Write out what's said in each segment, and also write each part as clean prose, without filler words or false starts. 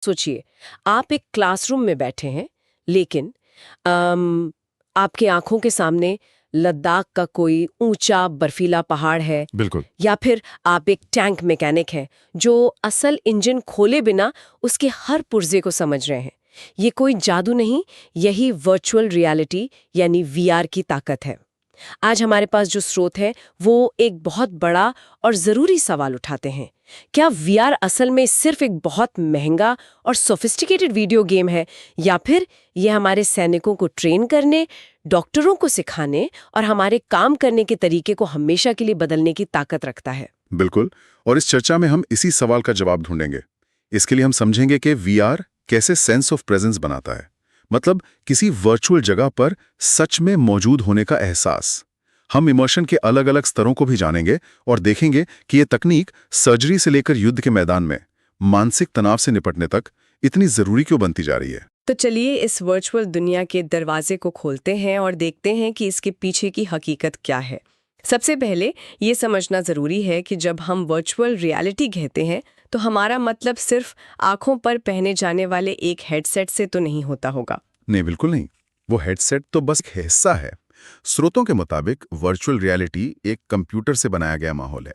सोचिए, आप एक क्लासरूम में बैठे हैं, लेकिन आपके आंखों के सामने लद्दाख का कोई ऊंचा बर्फीला पहाड़ है। बिल्कुल। या फिर आप एक टैंक मैकेनिक हैं जो असल इंजन खोले बिना उसके हर पुर्जे को समझ रहे हैं। ये कोई जादू नहीं, यही वर्चुअल रियलिटी यानी वीआर की ताकत है। आज हमारे पास जो स्रोत है वो एक बहुत बड़ा और ज़रूरी सवाल उठाते हैं। क्या वीआर असल में सिर्फ एक बहुत महंगा और सोफिस्टिकेटेड वीडियो गेम है, या फिर ये हमारे सैनिकों को ट्रेन करने, डॉक्टरों को सिखाने और हमारे काम करने के तरीके को हमेशा के लिए बदलने की ताकत रखता है? बिल्कुल। और इस चर्चा में हम इसी सवाल का जवाब ढूंढेंगे। इसके लिए हम समझेंगे कि वीआर कैसे सेंस ऑफ प्रेजेंस बनाता है, मतलब किसी वर्चुअल जगह पर सच में मौजूद होने का एहसास। हम इमोशन के अलग अलग स्तरों को भी जानेंगे और देखेंगे कि ये तकनीक सर्जरी से लेकर युद्ध के मैदान में मानसिक तनाव से निपटने तक इतनी जरूरी क्यों बनती जा रही है। तो चलिए इस वर्चुअल दुनिया के दरवाजे को खोलते हैं और देखते हैं कि इसके पीछे की हकीकत क्या है। सबसे पहले ये समझना ज़रूरी है कि जब हम वर्चुअल रियलिटी कहते हैं तो हमारा मतलब सिर्फ आंखों पर पहने जाने वाले एक हेडसेट से तो नहीं होता होगा। नहीं, बिल्कुल नहीं। वो हेडसेट तो बस एक हिस्सा है। स्रोतों के मुताबिक वर्चुअल रियलिटी एक कंप्यूटर से बनाया गया माहौल है।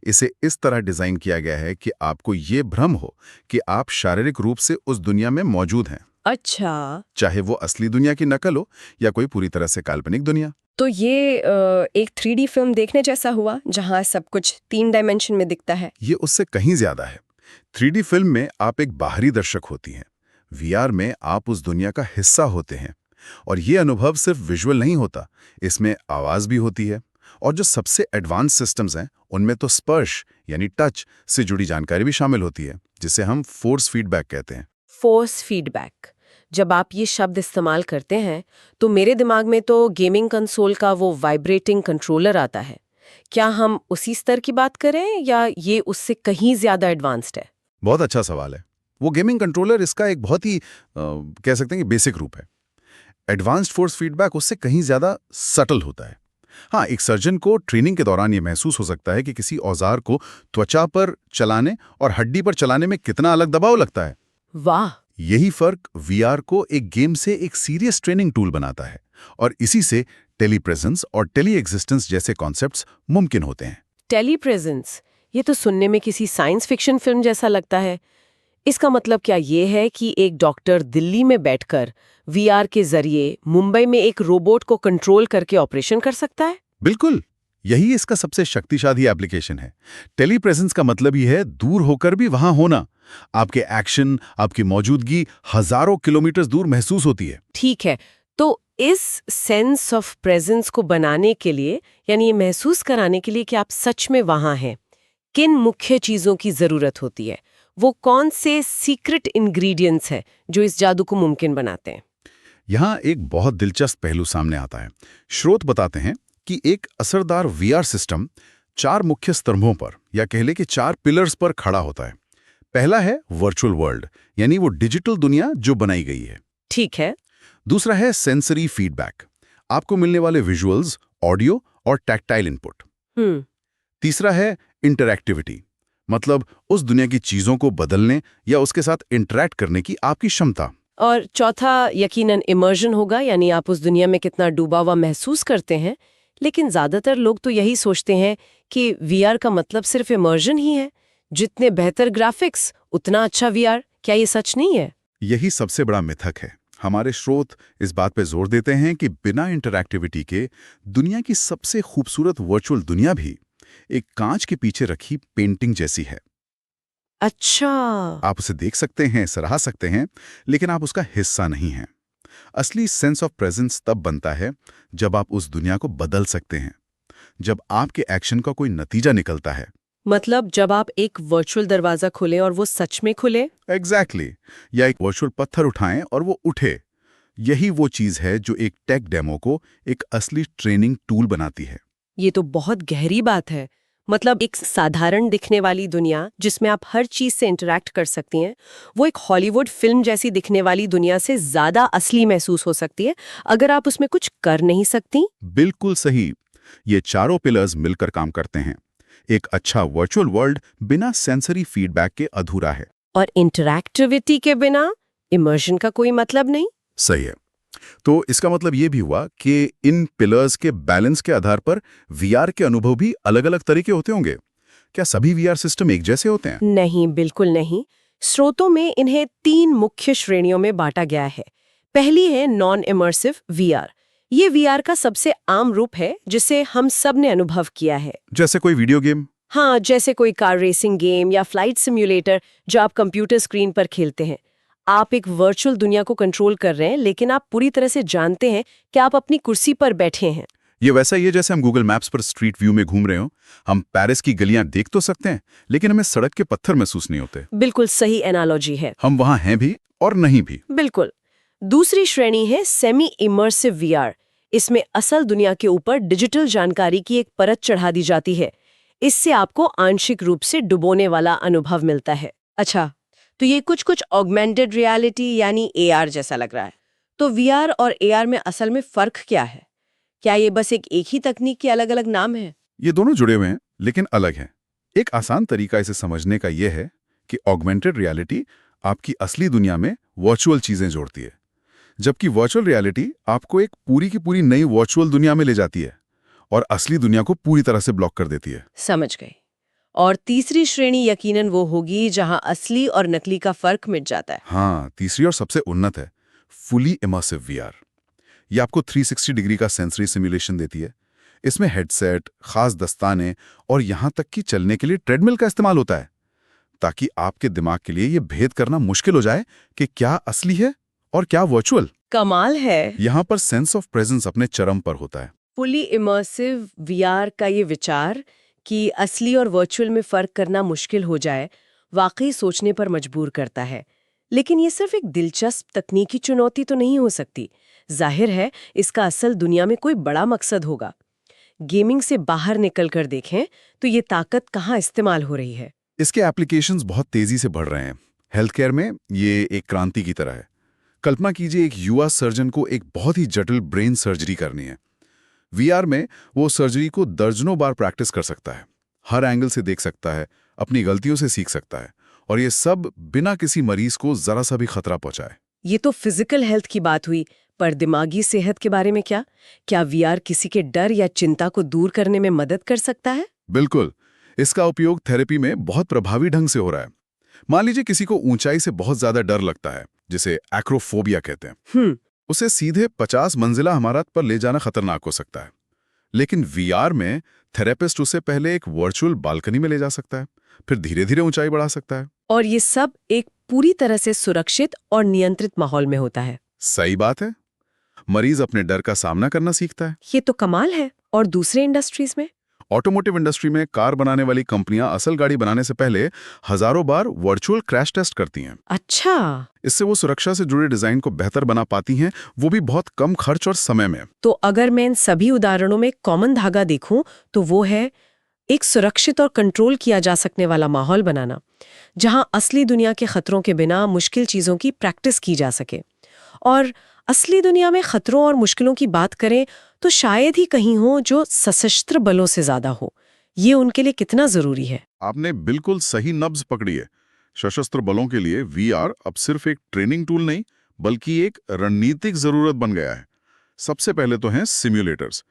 इसे इस तरह डिजाइन किया गया है कि आपको ये भ्रम हो कि आप शारीरिक रूप से उस दुनिया में मौजूद हैं। अच्छा, चाहे वो असली दुनिया की नकल हो या कोई पूरी तरह से काल्पनिक दुनिया। तो ये एक 3D फिल्म देखने जैसा हुआ जहां सब कुछ 3 डायमेंशन में दिखता है। ये उससे कहीं ज्यादा है। 3D फिल्म में आप एक बाहरी दर्शक होती हैं। वीआर में आप उस दुनिया का हिस्सा होते हैं। और ये अनुभव सिर्फ विजुअल नहीं होता, इसमें आवाज भी होती है। और जो सबसे एडवांस सिस्टम्स हैं उनमें तो स्पर्श यानी टच से जुड़ी जानकारी भी शामिल होती है, जिसे हम फोर्स फीडबैक कहते हैं। फोर्स फीडबैक, जब आप ये शब्द इस्तेमाल करते हैं तो मेरे दिमाग में तो गेमिंग कंसोल का वो वाइब्रेटिंग कंट्रोलर आता है। क्या हम उसी स्तर की बात करें या ये उससे कहीं ज्यादा एडवांस्ड है? बहुत अच्छा सवाल है। वो गेमिंग कंट्रोलर इसका एक बहुत ही कह सकते हैं कि बेसिक रूप है। एडवांस्ड फोर्स फीडबैक उससे कहीं ज्यादा सटल होता है। हाँ, एक सर्जन को ट्रेनिंग के दौरान ये महसूस हो सकता है कि किसी औजार को त्वचा पर चलाने और हड्डी पर चलाने में कितना अलग दबाव लगता है। वाह! यही फर्क वीआर को एक गेम से एक सीरियस ट्रेनिंग टूल बनाता है। और इसी से टेली प्रेजेंस और टेली एग्जिस्टेंस जैसे कॉन्सेप्ट्स मुमकिन होते हैं। टेली प्रेजेंस, ये तो सुनने में किसी साइंस फिक्शन फिल्म जैसा लगता है। इसका मतलब क्या ये है कि एक डॉक्टर दिल्ली में बैठकर वीआर के जरिए मुंबई में एक रोबोट को कंट्रोल करके ऑपरेशन कर सकता है? बिल्कुल, यही इसका सबसे शक्तिशाली एप्लीकेशन है। टेली प्रेजेंस का मतलब ही है दूर होकर भी वहां होना। आपके एक्शन, आपकी मौजूदगी हजारों किलोमीटर दूर महसूस होती है। ठीक है, तो इस सेंस ऑफ प्रेजेंस को बनाने के लिए, यानी ये महसूस कराने के लिए कि आप सच में वहां हैं, किन मुख्य चीजों की जरूरत होती है? वो कौन से सीक्रेट इंग्रेडिएंट्स हैं जो इस जादू को मुमकिन बनाते हैं? यहाँ एक बहुत दिलचस्प पहलू सामने आता है। स्रोत बताते हैं कि एक असरदार वीआर सिस्टम 4 मुख्य स्तंभों पर या कह ले कि 4 पिलर्स पर खड़ा होता है। पहला है वर्चुअल वर्ल्ड, यानी वो डिजिटल दुनिया जो बनाई गई है। ठीक है। दूसरा है सेंसरी फीडबैक, आपको मिलने वाले विजुअल्स, ऑडियो और टैक्टाइल इनपुट। हम्म। तीसरा है इंटरैक्टिविटी, मतलब उस दुनिया की चीजों को बदलने या उसके साथ इंटरैक्ट करने की आपकी क्षमता। और चौथा यकीनन इमर्जन होगा, यानी आप उस दुनिया में कितना डूबा हुआ महसूस करते हैं। लेकिन ज्यादातर लोग तो यही सोचते हैं कि वीआर का मतलब सिर्फ इमर्जन ही है। जितने बेहतर ग्राफिक्स उतना अच्छा वीआर। क्या ये सच नहीं है? यही सबसे बड़ा मिथक है। हमारे स्रोत इस बात पर जोर देते हैं कि बिना इंटरैक्टिविटी के दुनिया की सबसे खूबसूरत वर्चुअल दुनिया भी एक कांच के पीछे रखी पेंटिंग जैसी है। अच्छा। आप उसे देख सकते हैं, सराह सकते हैं, लेकिन आप उसका हिस्सा नहीं हैं। असली सेंस ऑफ प्रेजेंस तब बनता है जब आप उस दुनिया को बदल सकते हैं, जब आपके एक्शन का कोई नतीजा निकलता है। मतलब जब आप एक वर्चुअल दरवाजा खोलें और वो सच में खुले? एग्जैक्टली। या एक वर्चुअल पत्थर उठाएं और वो उठे। यही वो चीज है जो एक टेक डेमो को एक असली ट्रेनिंग टूल बनाती है। ये तो बहुत गहरी बात है। मतलब एक साधारण दिखने वाली दुनिया जिसमें आप हर चीज से इंटरैक्ट कर सकती हैं, वो एक हॉलीवुड फिल्म जैसी दिखने वाली दुनिया से ज्यादा असली महसूस हो सकती है अगर आप उसमें कुछ कर नहीं सकती। बिल्कुल सही। ये चारों पिलर्स मिलकर काम करते हैं। एक अच्छा वर्चुअल वर्ल्ड बिना सेंसरी फीडबैक के अधूरा है। और इंटरैक्टिविटी के बिना इमर्शन का कोई मतलब नहीं। सही है। तो इसका मतलब ये भी हुआ कि इन पिलर्स के बैलेंस के आधार पर वीआर के अनुभव भी अलग-अलग तरह के होते होंगे। क्या सभी वीआर सिस्टम एक जैसे होते हैं? नहीं, बिल्कुल नहीं। स्रोतों में इन्हें 3 मुख्य श्रेणियों में बांटा गया है। पहली है नॉन इमर्सिव वीआर। ये वीआर का सबसे आम रूप है जिसे हम सब ने अनुभव किया है। जैसे कोई वीडियो गेम? हाँ, जैसे कोई कार रेसिंग गेम या फ्लाइट सिम्युलेटर जो आप कंप्यूटर स्क्रीन पर खेलते हैं। आप एक वर्चुअल दुनिया को कंट्रोल कर रहे हैं, लेकिन आप पूरी तरह से जानते हैं कि आप अपनी कुर्सी पर बैठे हैं। ये वैसा ही है जैसे हम गूगल मैप्स पर स्ट्रीट व्यू में घूम रहे हो। हम पेरिस की गलियां देख तो सकते हैं, लेकिन हमें सड़क के पत्थर महसूस नहीं होते। बिल्कुल सही एनालॉजी है। हम वहां हैं भी और नहीं भी। बिल्कुल। दूसरी श्रेणी है सेमी इमर्सिव वीआर। इसमें असल दुनिया के ऊपर डिजिटल जानकारी की एक परत चढ़ा दी जाती है। इससे आपको आंशिक रूप से डुबोने वाला अनुभव मिलता है। अच्छा, तो ये कुछ ऑगमेंटेड रियलिटी यानी एआर जैसा लग रहा है। तो वीआर और एआर में असल में फर्क क्या है? क्या ये बस एक ही तकनीक के अलग-अलग नाम हैं? ये दोनों जुड़े हुए हैं, लेकिन अलग हैं। एक आसान तरीका इसे समझने का यह है कि ऑगमेंटेड रियलिटी आपकी असली दुनिया में वर्चुअल चीजें जोड़ती है, जबकि वर्चुअल रियलिटी आपको एक पूरी की पूरी नई वर्चुअल दुनिया में ले जाती है और असली दुनिया को पूरी तरह से ब्लॉक कर देती है। समझ गई। और तीसरी श्रेणी यकीनन वो होगी जहां असली और नकली का फर्क मिट जाता है। हाँ, तीसरी और सबसे उन्नत है फुली इमर्सिव वीआर। ये आपको 360 डिग्री का सेंसरी सिमुलेशन देती है। इसमें हेडसेट, खास दस्ताने और यहां तक कि चलने के लिए ट्रेडमिल का इस्तेमाल होता है, ताकि आपके दिमाग के लिए ये भेद करना मुश्किल हो जाए कि क्या असली है और क्या वर्चुअल। कमाल है। यहां पर सेंस ऑफ प्रेजेंस अपने चरम पर होता है। फुली इमर्सिव वीआर का ये विचार कि असली और वर्चुअल में फर्क करना मुश्किल हो जाए, वाकई सोचने पर मजबूर करता है। लेकिन ये सिर्फ एक दिलचस्प तकनीकी चुनौती तो नहीं हो सकती। जाहिर है इसका असल दुनिया में कोई बड़ा मकसद होगा। गेमिंग से बाहर निकलकर देखें तो ये ताकत कहाँ इस्तेमाल हो रही है? इसके एप्लीकेशंस बहुत तेजी से बढ़ रहे हैं। हेल्थ केयर में ये एक क्रांति की तरह है। कल्पना कीजिए, एक युवा सर्जन को एक बहुत ही जटिल ब्रेन सर्जरी करनी है। वीआर में वो सर्जरी को दर्जनों बार प्रैक्टिस कर सकता है, हर एंगल से देख सकता है, अपनी गलतियों से सीख सकता है, और ये सब बिना किसी मरीज को जरा सा भी खतरा पहुंचाए। ये तो फिजिकल हेल्थ की बात हुई, पर दिमागी सेहत के बारे में क्या? क्या वीआर किसी के डर या चिंता को दूर करने में मदद कर सकता है? बिल्कुल। इसका उपयोग थेरेपी में बहुत प्रभावी ढंग से हो रहा है। मान लीजिए किसी को ऊंचाई से बहुत ज्यादा डर लगता है, जिसे एक्रोफोबिया कहते हैं। उसे सीधे 50 मंजिला इमारत पर ले जाना खतरनाक हो सकता है, लेकिन वीआर में थेरेपिस्ट उसे पहले एक वर्चुअल बालकनी में ले जा सकता है, फिर धीरे धीरे ऊंचाई बढ़ा सकता है। और ये सब एक पूरी तरह से सुरक्षित और नियंत्रित माहौल में होता है। सही बात है। मरीज अपने डर का सामना करना सीखता है। ये तो कमाल है। और दूसरे इंडस्ट्रीज में? ऑटोमोटिव इंडस्ट्री में कार बनाने वाली कंपनियां असल गाड़ी बनाने से पहले हजारों बार वर्चुअल क्रैश टेस्ट करती हैं। अच्छा। इससे वो सुरक्षा से जुड़े डिजाइन को बेहतर बना पाती हैं, वो भी बहुत कम खर्च और समय में। तो अगर मैं इन सभी उदाहरणों में कॉमन धागा देखूं तो वो है एक सुरक्षित और कंट्रोल किया जा सकने वाला माहौल बनाना, जहां असली दुनिया के खतरों के बिना मुश्किल चीजों की प्रैक्टिस की जा सके। और असली दुनिया में खतरों और मुश्किलों की बात करें तो शायद ही कहीं हो जो सशस्त्र बलों से ज्यादा हो। ये उनके लिए कितना जरूरी है? आपने बिल्कुल सही नब्ज पकड़ी है। सशस्त्र बलों के लिए वीआर अब सिर्फ एक ट्रेनिंग टूल नहीं, बल्कि एक रणनीतिक जरूरत बन गया है। सबसे पहले तो हैं सिम्युलेटर्स।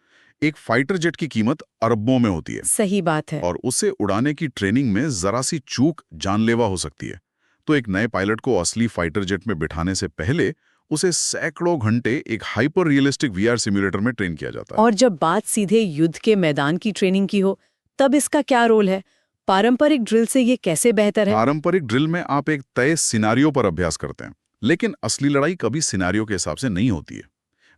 एक फाइटर जेट की कीमत अरबों में होती है। सही बात है। और उसे उड़ाने की ट्रेनिंग में जरा सी चूक जानलेवा हो सकती है। तो एक नए पायलट को असली फाइटर जेट में बिठाने से पहले उसे सैकड़ों घंटे एक हाइपर रियलिस्टिक वीआर सिम्युलेटर में ट्रेन किया जाता है। और जब बात सीधे युद्ध के मैदान की ट्रेनिंग की हो, तब इसका क्या रोल है? पारंपरिक ड्रिल से ये कैसे बेहतर है? पारंपरिक ड्रिल में आप एक तय सिनारियो पर अभ्यास करते हैं, लेकिन असली लड़ाई कभी सिनारियो के हिसाब से नहीं होती है।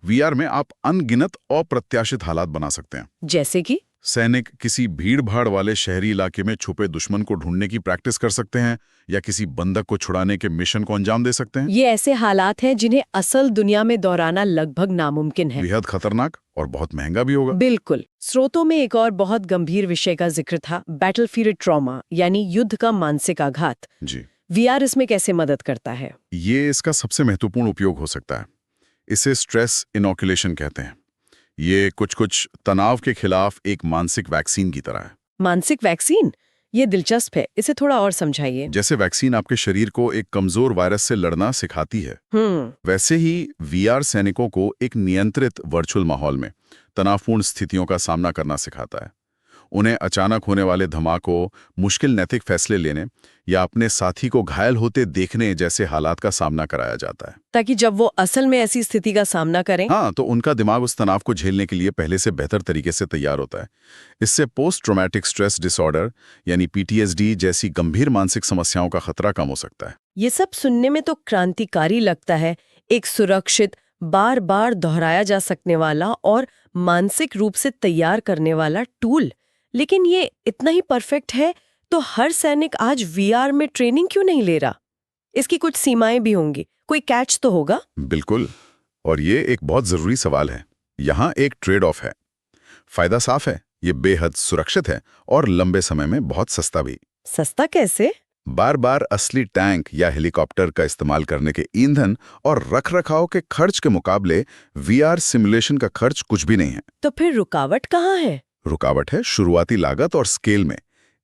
वीआर में आप अनगिनत अप्रत्याशित हालात बना सकते हैं। जैसे कि सैनिक किसी भीड़-भाड़ वाले शहरी इलाके में छुपे दुश्मन को ढूंढने की प्रैक्टिस कर सकते हैं, या किसी बंधक को छुड़ाने के मिशन को अंजाम दे सकते हैं। ये ऐसे हालात हैं जिन्हें असल दुनिया में दोहराना लगभग नामुमकिन है। बेहद खतरनाक और बहुत महंगा भी होगा। बिल्कुल। स्रोतों में एक और बहुत गंभीर विषय का जिक्र था, बैटलफील्ड ट्रॉमा, यानी युद्ध का मानसिक आघात। जी। वीआर इसमें कैसे मदद करता है? ये इसका सबसे महत्वपूर्ण उपयोग हो सकता है। इसे स्ट्रेस इनोकुलेशन कहते हैं। ये कुछ तनाव के खिलाफ एक मानसिक वैक्सीन की तरह है। मानसिक वैक्सीन? ये दिलचस्प है, इसे थोड़ा और समझाइए। जैसे वैक्सीन आपके शरीर को एक कमजोर वायरस से लड़ना सिखाती है, वैसे ही वीआर सैनिकों को एक नियंत्रित वर्चुअल माहौल में तनावपूर्ण स्थितियों का सामना करना सिखाता है। उन्हें अचानक होने वाले धमाकों, मुश्किल नैतिक फैसले लेने या अपने साथी को घायल होते देखने जैसे हालात का सामना कराया जाता है, ताकि जब वो असल में ऐसी स्थिति का सामना करें, हाँ, तो उनका दिमाग उस तनाव को झेलने के लिए पहले से बेहतर तरीके से तैयार होता है। इससे पोस्ट ट्रॉमेटिक स्ट्रेस डिसऑर्डर यानी पीटीएसडी जैसी गंभीर मानसिक समस्याओं का खतरा कम हो सकता है। ये सब सुनने में तो क्रांतिकारी लगता है। एक सुरक्षित, बार बार दोहराया जा सकने वाला और मानसिक रूप से तैयार करने वाला टूल। लेकिन ये इतना ही परफेक्ट है तो हर सैनिक आज वीआर में ट्रेनिंग क्यों नहीं ले रहा? इसकी कुछ सीमाएं भी होंगी, कोई कैच तो होगा? बिल्कुल, और ये एक बहुत जरूरी सवाल है। यहाँ एक ट्रेड ऑफ है। फायदा साफ है, ये बेहद सुरक्षित है और लंबे समय में बहुत सस्ता भी। सस्ता कैसे? बार बार असली टैंक या हेलीकॉप्टर का इस्तेमाल करने के ईंधन और रखरखाव के खर्च के मुकाबले वीआर सिमुलेशन का खर्च कुछ भी नहीं है। तो फिर रुकावट कहाँ है? रुकावट है शुरुआती लागत और स्केल में।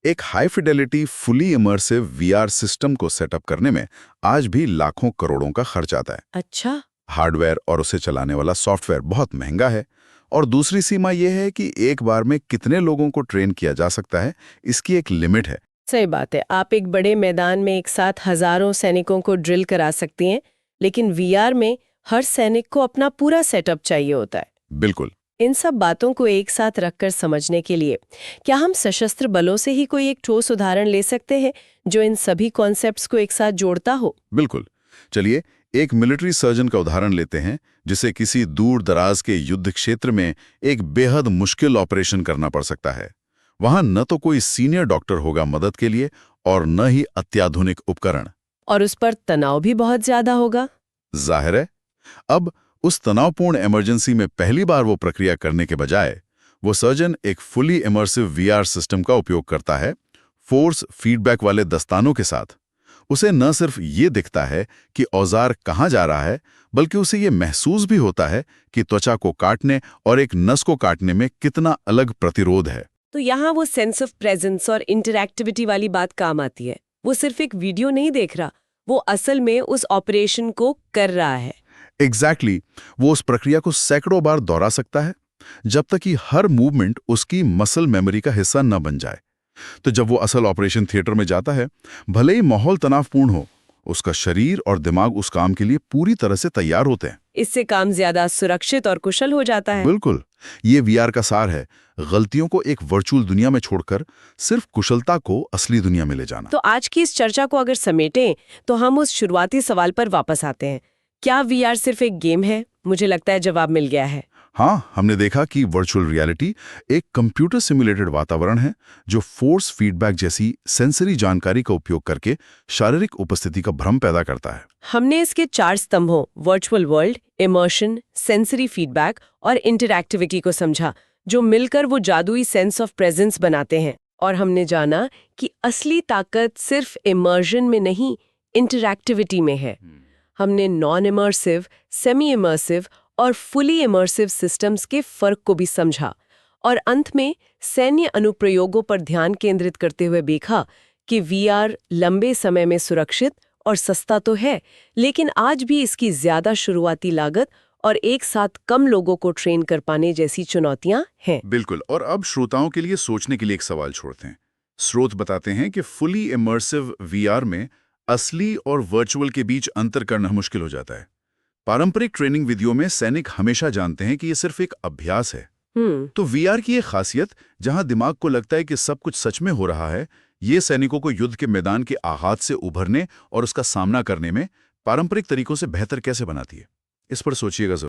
एक high Fidelity fully immersive VR system को सेटअप करने में आज भी लाखों करोड़ों का खर्च आता है। अच्छा। हार्डवेयर और उसे चलाने वाला सॉफ्टवेयर बहुत महंगा है। और दूसरी सीमा यह है कि एक बार में कितने लोगों को ट्रेन किया जा सकता है, इसकी एक लिमिट है। सही बात है, आप एक बड़े मैदान में एक साथ हजारों सैनिकों को ड्रिल करा सकती हैं, लेकिन वीआर में हर सैनिक को अपना पूरा सेटअप चाहिए होता है। बिल्कुल। इन सब बातों को एक साथ रखकर समझने के लिए क्या हम सशस्त्र बलों से ही कोई एक ठोस उदाहरण ले सकते हैं जो इन सभी कॉन्सेप्ट्स को एक साथ जोड़ता हो? बिल्कुल। चलिए एक मिलिट्री सर्जन का उदाहरण लेते हैं, जिसे किसी दूर दराज के युद्ध क्षेत्र में एक बेहद मुश्किल ऑपरेशन करना पड़ सकता है। वहां न तो कोई सीनियर डॉक्टर होगा मदद के लिए और न ही अत्याधुनिक उपकरण, और उस पर तनाव भी बहुत ज्यादा होगा। जाहिर है। अब उस तनावपूर्ण इमरजेंसी में पहली बार वो प्रक्रिया करने के बजाय वो सर्जन एक फुली इमर्सिव वीआर सिस्टम का उपयोग करता है, फोर्स फीडबैक वाले दस्तानों के साथ। उसे न सिर्फ ये दिखता है कि औजार कहाँ जा रहा है, बल्कि उसे ये महसूस भी होता है कि त्वचा को काटने और एक नस को काटने में कितना अलग प्रतिरोध है। तो यहाँ वो सेंस ऑफ प्रेजेंस और इंटरैक्टिविटी वाली बात काम आती है। वो सिर्फ एक वीडियो नहीं देख रहा, वो असल में उस ऑपरेशन को कर रहा है। एग्जैक्टली। वो उस प्रक्रिया को सैकड़ों बार दोहरा सकता है, जब तक कि हर मूवमेंट उसकी मसल मेमोरी का हिस्सा न बन जाए। तो जब वो असल ऑपरेशन थिएटर में जाता है, भले ही माहौल तनावपूर्ण हो, उसका शरीर और दिमाग उस काम के लिए पूरी तरह से तैयार होते हैं। इससे काम ज्यादा सुरक्षित और कुशल हो जाता है। बिल्कुल, ये वीआर का सार है, गलतियों को एक वर्चुअल दुनिया में छोड़कर सिर्फ कुशलता को असली दुनिया में ले जाना। तो आज की इस चर्चा को अगर समेटें तो हम उस शुरुआती सवाल पर वापस आते हैं, क्या वीआर सिर्फ एक गेम है? मुझे लगता है जवाब मिल गया है। हाँ, हमने देखा कि वर्चुअल रियलिटी एक कंप्यूटर सिमुलेटेड वातावरण है जो फोर्स फीडबैक जैसी सेंसरी जानकारी का उपयोग करके शारीरिक उपस्थिति का भ्रम पैदा करता है। हमने इसके 4 स्तंभों virtual world, immersion, sensory feedback और इंटरैक्टिविटी को समझा, जो मिलकर वो जादुई सेंस ऑफ प्रेजेंस बनाते हैं। और हमने जाना कि असली ताकत सिर्फ इमर्शन में नहीं, इंटरैक्टिविटी में है। हमने नॉन इमर्सिव, सेमी इमर्सिव और फुली इमर्सिव सिस्टम्स के फर्क को भी समझा, और अंत में सैन्य अनुप्रयोगों पर ध्यान केंद्रित करते हुए देखा कि वीआर लंबे समय में सुरक्षित और सस्ता तो है, लेकिन आज भी इसकी ज्यादा शुरुआती लागत और एक साथ कम लोगों को ट्रेन कर पाने जैसी चुनौतियां हैं। बिल्कुल। और अब श्रोताओं के लिए सोचने के लिए एक सवाल छोड़ते हैं। स्रोत बताते हैं कि फुली इमर्सिव वीआर में असली और वर्चुअल के बीच अंतर करना मुश्किल हो जाता है। पारंपरिक ट्रेनिंग विधियों में सैनिक हमेशा जानते हैं कि ये सिर्फ एक अभ्यास है। तो वीआर की ये खासियत, जहां दिमाग को लगता है कि सब कुछ सच में हो रहा है, ये सैनिकों को युद्ध के मैदान के आघात से उभरने और उसका सामना करने में पारंपरिक तरीकों से बेहतर कैसे बनाती है? इस पर सोचिएगा जरूर।